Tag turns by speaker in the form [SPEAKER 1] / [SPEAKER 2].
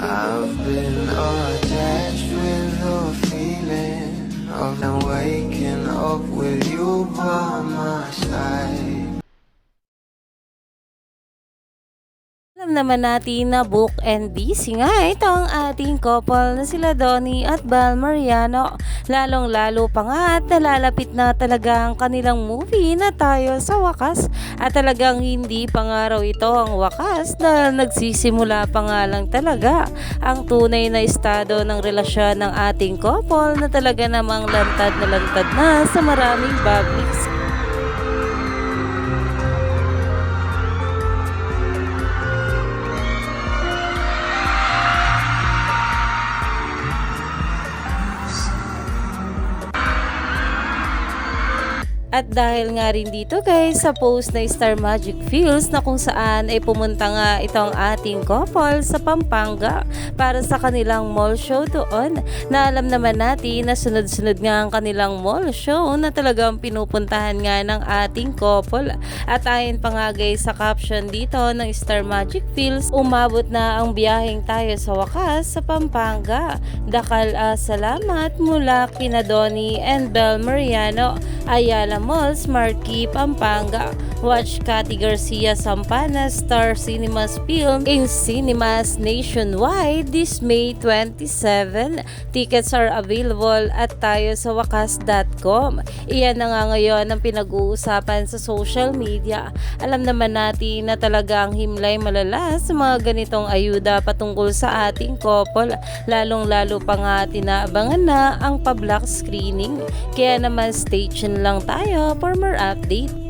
[SPEAKER 1] I've been attached with the feeling of now waking up with you by my side.
[SPEAKER 2] Alam naman natin na book and busy nga itong ating couple na sila Donnie at Bal Mariano. Lalong-lalo pa nga at nalalapit na talaga ang kanilang movie na Tayo sa Wakas. At talagang hindi pa nga raw ito ang wakas dahil nagsisimula pa nga lang talaga ang tunay na estado ng relasyon ng ating couple na talaga namang lantad na sa maraming publics. At dahil nga rin dito guys sa post na Star Magic Feels na kung saan ay pumunta nga itong ating couple sa Pampanga para sa kanilang mall show doon, na alam naman natin na sunod-sunod nga ang kanilang mall show na talagang pinupuntahan nga ng ating couple. At ayon pa nga guys sa caption dito ng Star Magic Feels, umabot na ang biyaheng Tayo sa Wakas sa Pampanga. Dakal salamat mula kina Donnie and Bel Mariano, Ayala Malls, Marquee, Pampanga. Watch Cathy Garcia Sampana Star Cinemas Film in cinemas nationwide this May 27. Tickets are available at tayosawakas.com. Iyan na nga ngayon ang pinag-uusapan sa social media. Alam naman natin na talagang himlay malala sa mga ganitong ayuda patungkol sa ating couple. Lalong-lalo pa nga tinaabangan na ang pa-block screening. Kaya naman stay tuned lang tayo for more update.